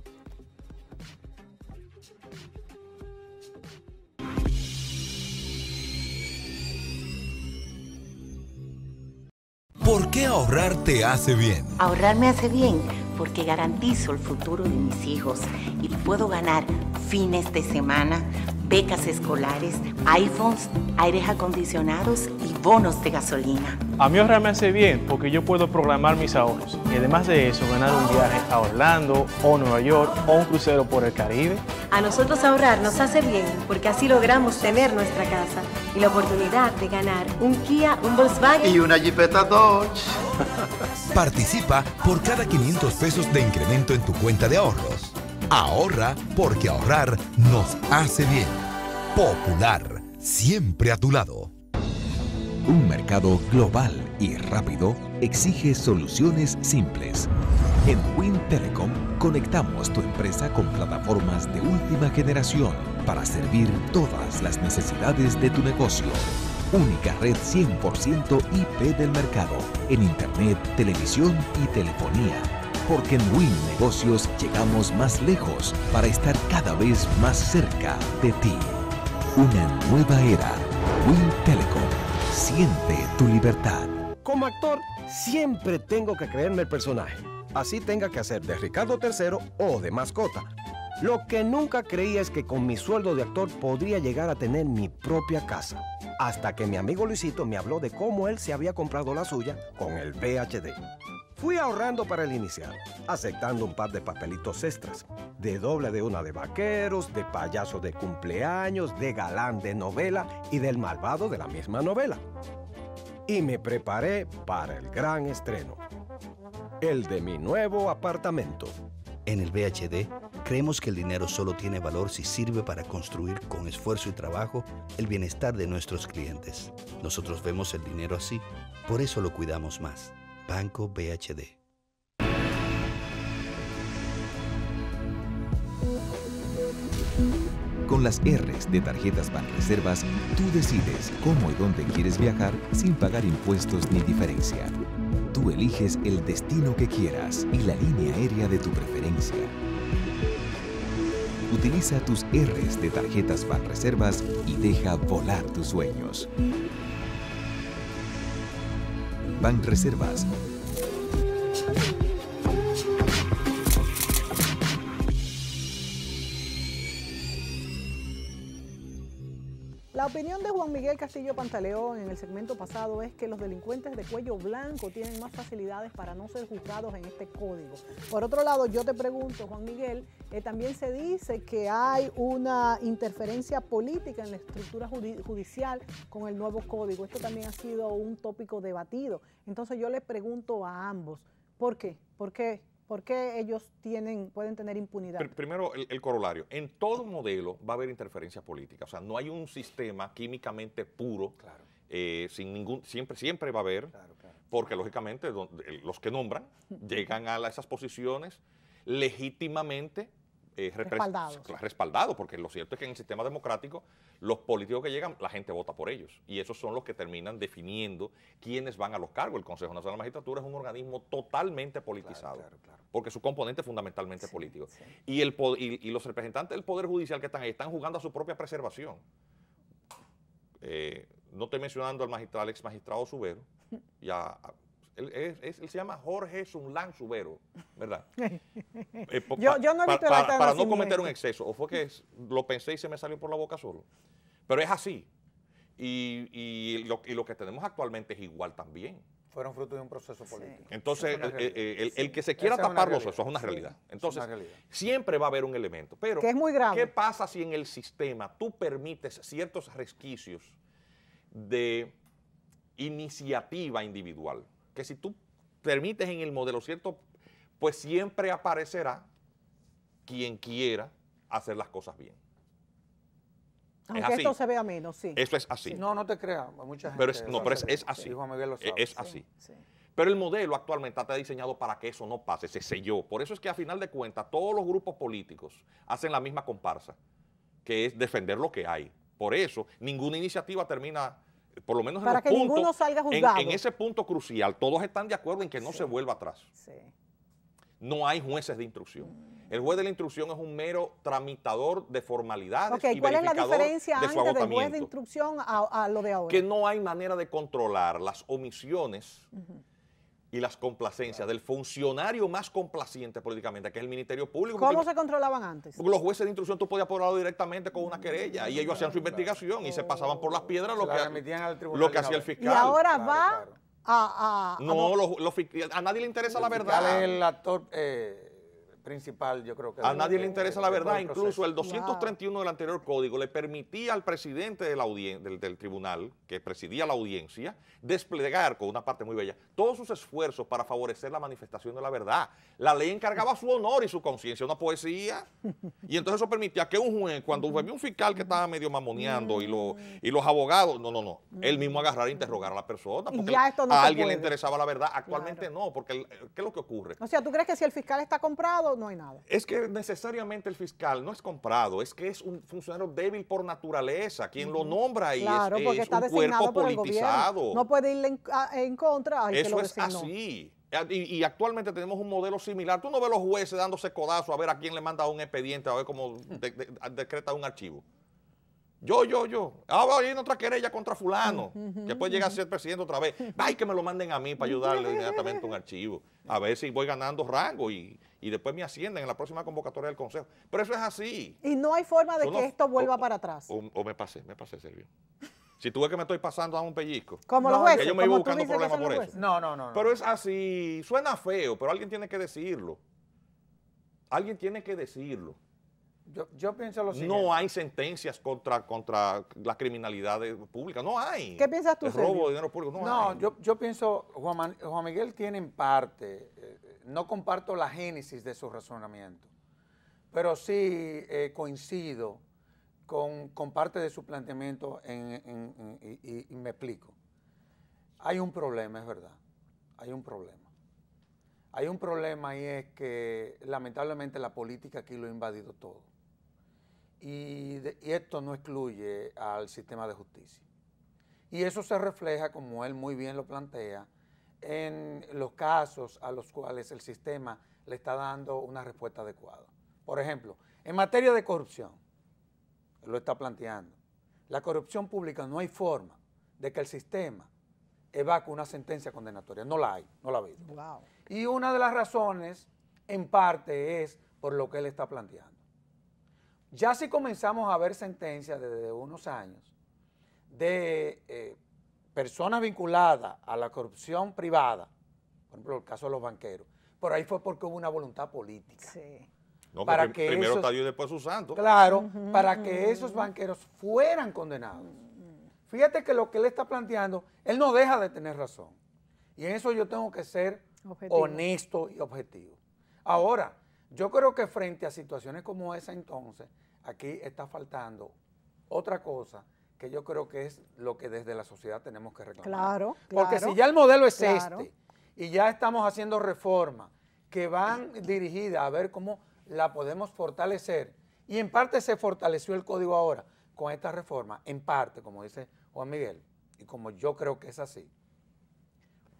¿Por qué ahorrar te hace bien? Ahorrar me hace bien porque garantizo el futuro de mis hijos y puedo ganar fines de semana, becas escolares, iPhones, aires acondicionados y bonos de gasolina. A mí ahorrar me hace bien porque yo puedo programar mis ahorros y además de eso ganar un viaje a Orlando o Nueva York o un crucero por el Caribe. A nosotros ahorrar nos hace bien porque así logramos tener nuestra casa y la oportunidad de ganar un Kia, un Volkswagen y una Jeepeta Dodge. Participa por cada 500 pesos de incremento en tu cuenta de ahorros. Ahorra porque ahorrar nos hace bien. Popular, siempre a tu lado. Un mercado global y rápido exige soluciones simples. En Win Telecom conectamos tu empresa con plataformas de última generación para servir todas las necesidades de tu negocio. Única red 100% IP del mercado en Internet, televisión y telefonía. Porque en Win Negocios llegamos más lejos para estar cada vez más cerca de ti. Una nueva era. Win Telecom. Siente tu libertad. Como actor, siempre tengo que creerme el personaje. Así tenga que hacer de Ricardo III o de mascota. Lo que nunca creí es que con mi sueldo de actor podría llegar a tener mi propia casa. Hasta que mi amigo Luisito me habló de cómo él se había comprado la suya con el VHD. Fui ahorrando para el inicial, aceptando un par de papelitos extras, de doble de una de vaqueros, de payaso de cumpleaños, de galán de novela y del malvado de la misma novela. Y me preparé para el gran estreno, el de mi nuevo apartamento. En el BHD, creemos que el dinero solo tiene valor si sirve para construir con esfuerzo y trabajo el bienestar de nuestros clientes. Nosotros vemos el dinero así, por eso lo cuidamos más. Banco BHD. Con las R's de Tarjetas Banreservas, tú decides cómo y dónde quieres viajar sin pagar impuestos ni diferencia. Tú eliges el destino que quieras y la línea aérea de tu preferencia. Utiliza tus R's de Tarjetas Banreservas y deja volar tus sueños. Banreservas. La opinión de Juan Miguel Castillo Pantaleón en el segmento pasado es que los delincuentes de cuello blanco tienen más facilidades para no ser juzgados en este código. Por otro lado, yo te pregunto, Juan Miguel, también se dice que hay una interferencia política en la estructura judicial con el nuevo código. Esto también ha sido un tópico debatido. Entonces yo les pregunto a ambos, ¿por qué? ¿Por qué ellos pueden tener impunidad? Primero, el corolario. En todo modelo va a haber interferencia política. O sea, no hay un sistema químicamente puro, claro. Sin ningún, siempre va a haber, claro. Porque lógicamente los que nombran llegan a esas posiciones legítimamente respaldados, porque lo cierto es que en el sistema democrático los políticos que llegan, la gente vota por ellos, y esos son los que terminan definiendo quiénes van a los cargos. El Consejo Nacional de la Magistratura es un organismo totalmente politizado, claro. Porque su componente es fundamentalmente político. Sí. Y los representantes del Poder Judicial que están ahí están jugando a su propia preservación. No estoy mencionando al ex magistrado Subero, él se llama Jorge Sunlán Subero, ¿verdad? Yo no he visto para no cometer un exceso, o fue que lo pensé y se me salió por la boca solo. Pero es así. Y lo que tenemos actualmente es igual también. Fueron fruto de un proceso político. Entonces, el que se quiera tapar los ojos es una realidad. Entonces, siempre va a haber un elemento. Pero, que es muy grave. ¿Qué pasa si en el sistema tú permites ciertos resquicios de iniciativa individual? Que si tú permites en el modelo, ¿cierto? Pues siempre aparecerá quien quiera hacer las cosas bien. Aunque esto se vea menos, sí. Eso es así. Sí. No te creas, mucha gente. Pero es así. Sí, Juan Miguel lo sabe. Es así. Sí. Pero el modelo actualmente está diseñado para que eso no pase, se selló. Por eso es que a final de cuentas todos los grupos políticos hacen la misma comparsa, que es defender lo que hay. Por eso ninguna iniciativa termina, por lo menos para que ninguno salga juzgado. En ese punto crucial, todos están de acuerdo en que no se vuelva atrás. Sí. No hay jueces de instrucción. El juez de la instrucción es un mero tramitador de formalidades y verificador de su agotamiento. ¿Cuál es la diferencia antes del juez de instrucción a lo de ahora? Que no hay manera de controlar las omisiones y las complacencias del funcionario más complaciente políticamente, que es el Ministerio Público. ¿Cómo se controlaban antes? Los jueces de instrucción tú podías aprobarlo directamente con una querella y ellos hacían su investigación y se pasaban por las piedras lo que hacía el fiscal. Y ahora a nadie le interesa la verdad. El fiscal es el actor principal, yo creo que... A nadie le interesa la verdad. Incluso el 231 del anterior código le permitía al presidente del tribunal, que presidía la audiencia, desplegar, con una parte muy bella, todos sus esfuerzos para favorecer la manifestación de la verdad. La ley encargaba su honor y su conciencia, una poesía. Y entonces eso permitía que un juez, cuando había un fiscal que estaba medio mamoneando y los abogados, no, él mismo agarrar e interrogar a la persona, porque a alguien le interesaba la verdad. Actualmente no, porque ¿qué es lo que ocurre? O sea, ¿tú crees que si el fiscal está comprado, no hay nada? Es que necesariamente el fiscal no es comprado, es que es un funcionario débil por naturaleza. Quien lo nombra ahí es un cuerpo politizado. No puede ir en contra al que lo designó. Eso es así. Y actualmente tenemos un modelo similar. Tú no ves los jueces dándose codazo a ver a quién le manda un expediente, a ver cómo decreta un archivo. Hay otra querella contra fulano, que puede llegar a ser presidente otra vez. Ay, que me lo manden a mí para ayudarle inmediatamente a un archivo. A ver si voy ganando rango y después me ascienden en la próxima convocatoria del Consejo. Pero eso es así. Y no hay forma de que esto vuelva para atrás. O me pasé, Sergio. Si tú ves que me estoy pasando a un pellizco. Como No, los jueces. Ellos me como iban tú buscando dices que problemas son por los eso. jueces. No. Pero es así, suena feo, pero alguien tiene que decirlo. Alguien tiene que decirlo. Yo pienso lo siguiente. No hay sentencias contra la criminalidad pública, no hay. ¿Qué piensas tú, El robo Sergio? de dinero público, no No, hay. yo pienso, Juan Miguel tiene en parte, no comparto la génesis de su razonamiento, pero sí coincido con parte de su planteamiento y me explico. Hay un problema, es verdad, hay un problema. Hay un problema y es que lamentablemente la política aquí lo ha invadido todo. Y esto no excluye al sistema de justicia. Y eso se refleja, como él muy bien lo plantea, en los casos a los cuales el sistema le está dando una respuesta adecuada. Por ejemplo, en materia de corrupción, lo está planteando, la corrupción pública no hay forma de que el sistema evacue una sentencia condenatoria. No la hay, no la ha habido. Wow. Y una de las razones, en parte, es por lo que él está planteando. Ya si comenzamos a ver sentencias desde unos años de personas vinculadas a la corrupción privada, por ejemplo, el caso de los banqueros, por ahí fue porque hubo una voluntad política. Sí. No, para que primero esos, está Dios y después sus santos. Claro, para que esos banqueros fueran condenados. Fíjate que lo que él está planteando, él no deja de tener razón. Y en eso yo tengo que ser honesto y objetivo. Ahora, yo creo que frente a situaciones como esa entonces, aquí está faltando otra cosa que yo creo que es lo que desde la sociedad tenemos que reclamar. Claro, Porque claro, si ya el modelo es claro. este y ya estamos haciendo reformas que van dirigidas a ver cómo la podemos fortalecer, y en parte se fortaleció el código ahora con esta reforma, en parte, como dice Juan Miguel, y como yo creo que es así.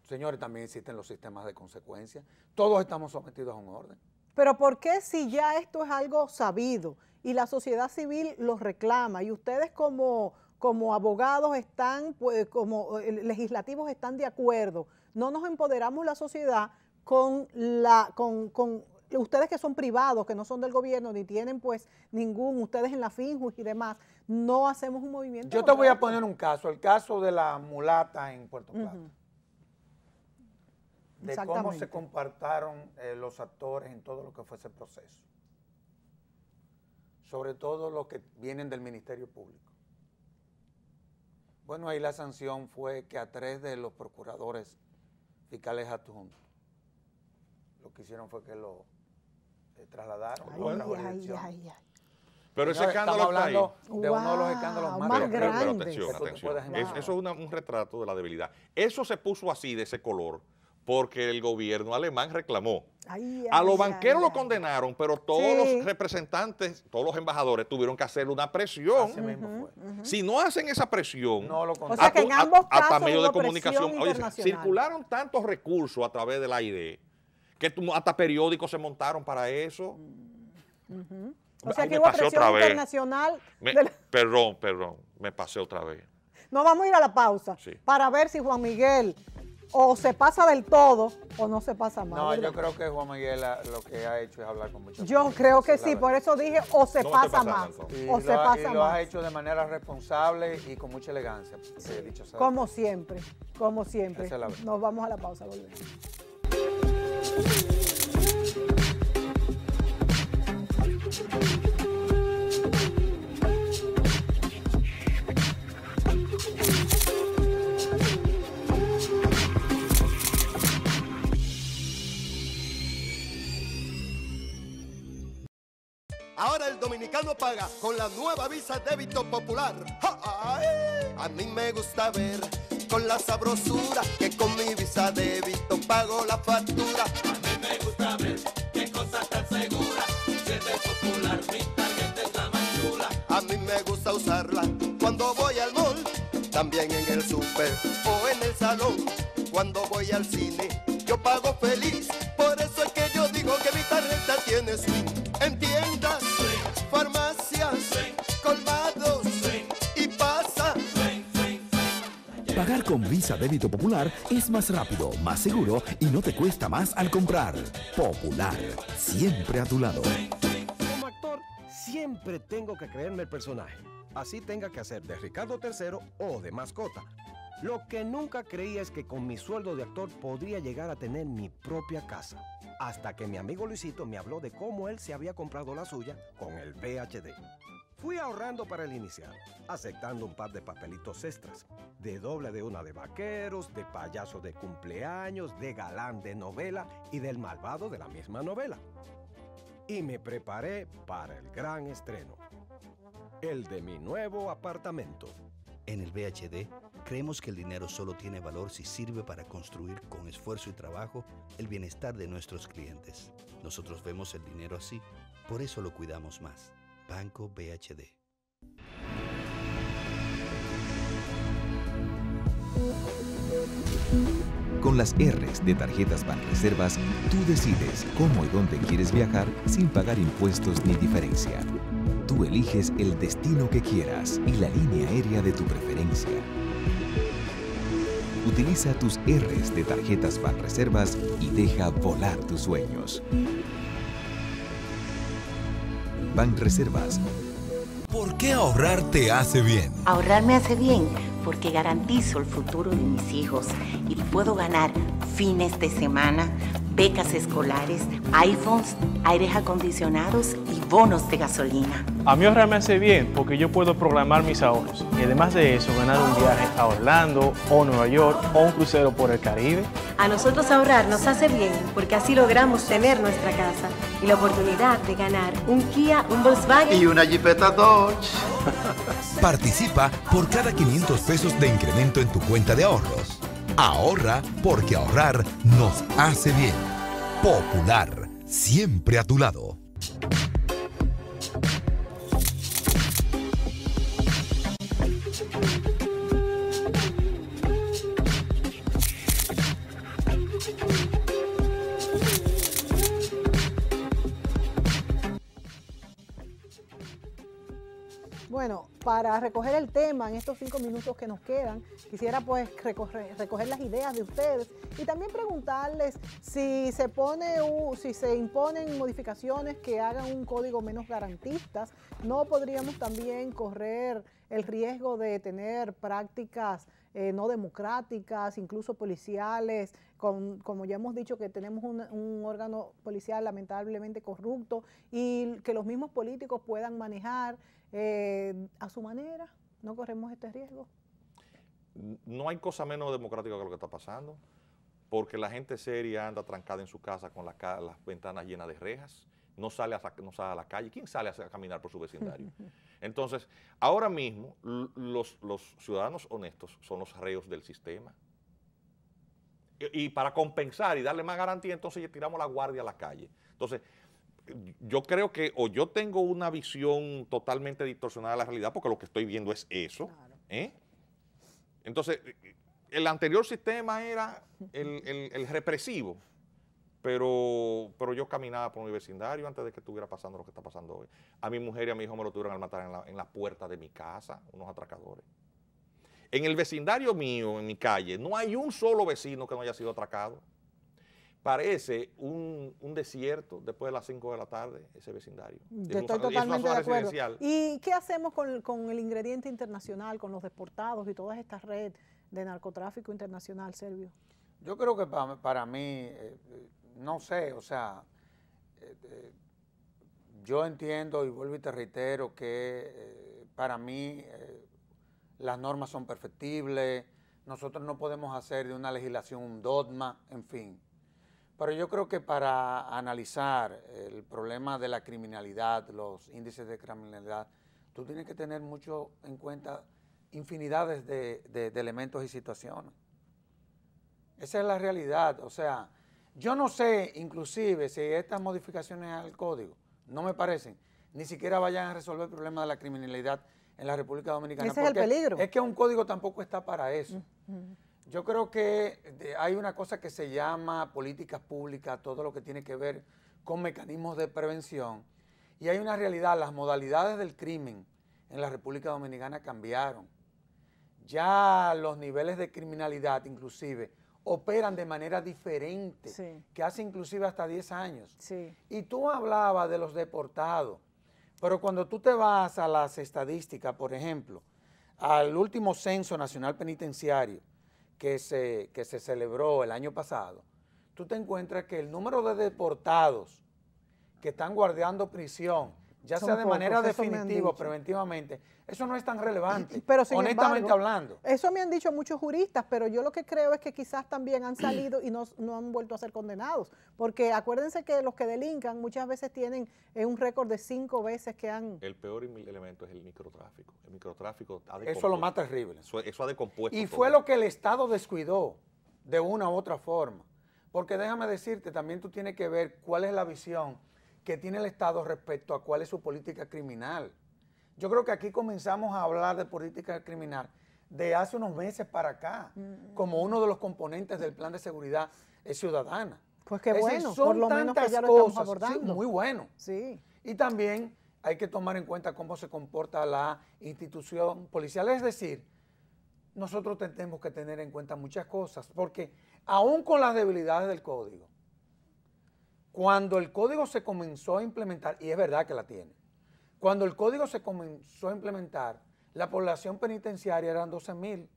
Señores, también existen los sistemas de consecuencias. Todos estamos sometidos a un orden. Pero ¿por qué si ya esto es algo sabido y la sociedad civil lo reclama y ustedes como abogados están, pues, como legislativos están de acuerdo, no nos empoderamos la sociedad con ustedes que son privados, que no son del gobierno, ni tienen pues ustedes en la Finjus y demás, no hacemos un movimiento? Yo te voy a poner un caso, el caso de la mulata en Puerto Plata. De cómo se comportaron los actores en todo lo que fue ese proceso. Sobre todo los que vienen del Ministerio Público. Bueno, ahí la sanción fue que a 3 de los procuradores fiscales adjuntos, lo que hicieron fue que lo trasladaron a otra jurisdicción. Pero ese escándalo está ahí. Estamos hablando de uno de los escándalos más grandes. Pero atención. Eso es un retrato de la debilidad. Eso se puso así, de ese color, porque el gobierno alemán reclamó. A los banqueros lo condenaron, pero todos los representantes, todos los embajadores tuvieron que hacerle una presión. Así mismo fue. Si no hacen esa presión, no lo o sea que en ambos casos hasta medios de hubo comunicación, presión oye, internacional. circularon tantos recursos a través de la AID que hasta periódicos se montaron para eso. O sea Ay, que me hubo pasé presión otra vez. internacional. Perdón, me pasé otra vez. No, vamos a ir a la pausa para ver si Juan Miguel o se pasa del todo o no se pasa más. No, ¿verdad? yo creo que Juan Miguel lo que ha hecho es hablar con mucha Yo creo que sí, por eso dije o se pasa más. O se pasa y lo más. ha hecho de manera responsable y con mucha elegancia. Dicho sea. Como siempre, como siempre. Esa es la verdad. Nos vamos a la pausa, volvemos. Ahora el dominicano paga con la nueva Visa Débito Popular. ¡Ay! A mí me gusta ver con la sabrosura que con mi Visa Débito pago la factura. A mí me gusta ver qué cosa tan segura. Si es de Popular, mi tarjeta es la más chula. A mí me gusta usarla cuando voy al mall, también en el súper o en el salón. Cuando voy al cine, yo pago feliz. Por eso es que yo digo que mi tarjeta tiene swing. En tiendas, farmacias, colmados y pasa. Pagar con Visa Débito Popular es más rápido, más seguro y no te cuesta más al comprar. Popular, siempre a tu lado. Como actor, siempre tengo que creerme el personaje. así tenga que hacer de Ricardo III o de mascota. Lo que nunca creí es que con mi sueldo de actor podría llegar a tener mi propia casa. Hasta que mi amigo Luisito me habló de cómo él se había comprado la suya con el VHD. Fui ahorrando para el inicial, aceptando un par de papelitos extras, de doble de una de vaqueros, de payaso de cumpleaños, de galán de novela y del malvado de la misma novela. Y me preparé para el gran estreno, el de mi nuevo apartamento. En el VHD, creemos que el dinero solo tiene valor si sirve para construir con esfuerzo y trabajo el bienestar de nuestros clientes. Nosotros vemos el dinero así, por eso lo cuidamos más. Banco VHD. Con las R's de Tarjetas Banreservas, tú decides cómo y dónde quieres viajar sin pagar impuestos ni diferencia. Tú eliges el destino que quieras y la línea aérea de tu preferencia. Utiliza tus R's de Tarjetas Banreservas y deja volar tus sueños. Banreservas. ¿Por qué ahorrar te hace bien? Ahorrar me hace bien porque garantizo el futuro de mis hijos y puedo ganar fines de semana, becas escolares, iPhones, aires acondicionados y bonos de gasolina. A mí ahorrar me hace bien porque yo puedo programar mis ahorros y además de eso ganar un viaje a Orlando o Nueva York o un crucero por el Caribe. A nosotros ahorrar nos hace bien porque así logramos tener nuestra casa y la oportunidad de ganar un Kia, un Volkswagen y una Jeepeta Dodge. Participa por cada 500 pesos de incremento en tu cuenta de ahorros. Ahorra porque ahorrar nos hace bien. Popular, siempre a tu lado. Bueno, para recoger el tema en estos 5 minutos que nos quedan, quisiera pues recoger las ideas de ustedes y también preguntarles si se imponen modificaciones que hagan un código menos garantistas, ¿no podríamos también correr el riesgo de tener prácticas no democráticas, incluso policiales, como ya hemos dicho que tenemos un órgano policial lamentablemente corrupto y que los mismos políticos puedan manejar a su manera? ¿No corremos este riesgo? No hay cosa menos democrática que lo que está pasando, porque la gente seria anda trancada en su casa con las ventanas llenas de rejas, no sale a la calle. ¿Quién sale a caminar por su vecindario? Entonces, ahora mismo, los ciudadanos honestos son los reos del sistema. Y para compensar y darle más garantía, entonces tiramos la guardia a la calle. Entonces, yo creo que o yo tengo una visión totalmente distorsionada de la realidad, porque lo que estoy viendo es eso. Claro. Entonces, el anterior sistema era el represivo, pero yo caminaba por mi vecindario antes de que estuviera pasando lo que está pasando hoy. A mi mujer y a mi hijo me lo tuvieron al matar en la puerta de mi casa, unos atracadores. En el vecindario mío, en mi calle, no hay un solo vecino que no haya sido atracado. Parece un desierto después de las 5 de la tarde, ese vecindario. Estoy totalmente de acuerdo. ¿Y qué hacemos con el ingrediente internacional, con los deportados y toda esta red de narcotráfico internacional, Servio? Yo creo que para mí, no sé, o sea, yo entiendo y vuelvo y te reitero que para mí las normas son perfectibles, nosotros no podemos hacer de una legislación un dogma, en fin. Pero yo creo que para analizar el problema de la criminalidad, los índices de criminalidad, tú tienes que tener mucho en cuenta infinidades de elementos y situaciones. Esa es la realidad. O sea, yo no sé, inclusive, si estas modificaciones al código, no me parecen, ni siquiera vayan a resolver el problema de la criminalidad en la República Dominicana. Ese es el peligro. Es que un código tampoco está para eso. Yo creo que hay una cosa que se llama políticas públicas, todo lo que tiene que ver con mecanismos de prevención. Y hay una realidad, las modalidades del crimen en la República Dominicana cambiaron. Ya los niveles de criminalidad inclusive operan de manera diferente, sí, que hace inclusive hasta 10 años. Sí. Y tú hablabas de los deportados. Pero cuando tú te vas a las estadísticas, por ejemplo, al último censo nacional penitenciario que se celebró el año pasado, tú te encuentras que el número de deportados que están guardando prisión, ya sea de manera definitiva o preventivamente, eso no es tan relevante, pero sin honestamente embargo, hablando. Eso me han dicho muchos juristas, pero yo lo que creo es que quizás también han salido y no han vuelto a ser condenados, porque acuérdense que los que delincan muchas veces tienen un récord de 5 veces que han... El peor elemento es el microtráfico. El microtráfico ha Eso es lo más terrible. Eso ha decompuesto Y todo. fue lo que el Estado descuidó de una u otra forma, porque déjame decirte, también tú tienes que ver cuál es la visión que tiene el Estado respecto a cuál es su política criminal. Yo creo que aquí comenzamos a hablar de política criminal de hace unos meses para acá, como uno de los componentes del plan de seguridad ciudadana. Pues qué Es bueno, decir, son por lo menos que tantas ya lo estamos cosas, abordando. sí, muy bueno. Sí. Y también hay que tomar en cuenta cómo se comporta la institución policial, es decir, nosotros tenemos que tener en cuenta muchas cosas, porque aún con las debilidades del código, cuando el código se comenzó a implementar, y es verdad que la tiene, cuando el código se comenzó a implementar, la población penitenciaria eran 12,000.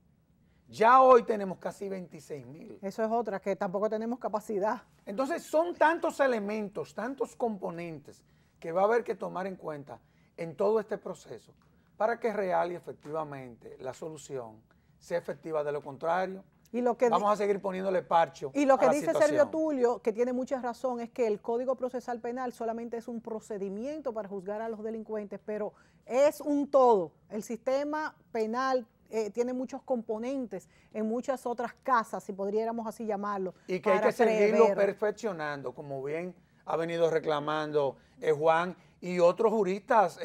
Ya hoy tenemos casi 26,000. Eso es otra, que tampoco tenemos capacidad. Entonces son tantos elementos, tantos componentes que va a haber que tomar en cuenta en todo este proceso para que real y efectivamente la solución sea efectiva. De lo contrario, y lo que vamos a seguir poniéndole parcho. Y lo que a la dice situación. Servio Tulio, que tiene mucha razón, es que el Código Procesal Penal solamente es un procedimiento para juzgar a los delincuentes, pero es un todo. El sistema penal tiene muchos componentes en muchas otras casas, si podríamos así llamarlo. Y que hay que seguirlo perfeccionando, como bien ha venido reclamando Juan y otros juristas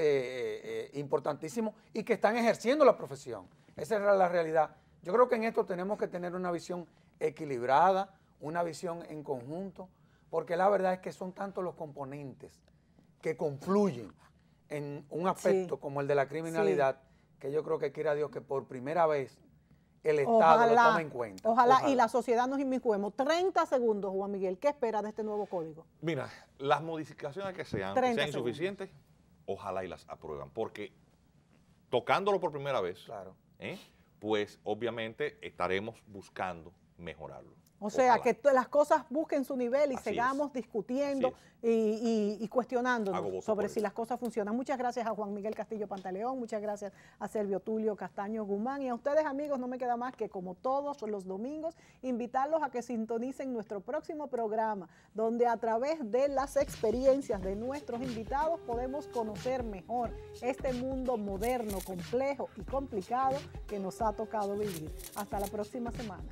importantísimos y que están ejerciendo la profesión. Esa es la realidad. Yo creo que en esto tenemos que tener una visión equilibrada, una visión en conjunto, porque la verdad es que son tantos los componentes que confluyen en un aspecto como el de la criminalidad, que yo creo que quiera Dios que por primera vez el Estado lo tome en cuenta. Ojalá, y la sociedad nos inmiscuemos. 30 segundos, Juan Miguel, ¿qué espera de este nuevo código? Mira, las modificaciones que sean insuficientes, ojalá y las aprueban, porque tocándolo por primera vez, pues obviamente estaremos buscando mejorarlo. O sea, ojalá. que las cosas busquen su nivel y Así sigamos discutiendo y cuestionándonos sobre si las cosas funcionan. Muchas gracias a Juan Miguel Castillo Pantaleón, muchas gracias a Servio Tulio Castaño Guzmán y a ustedes, amigos, no me queda más que, como todos los domingos, invitarlos a que sintonicen nuestro próximo programa, donde a través de las experiencias de nuestros invitados podemos conocer mejor este mundo moderno, complejo y complicado que nos ha tocado vivir. Hasta la próxima semana.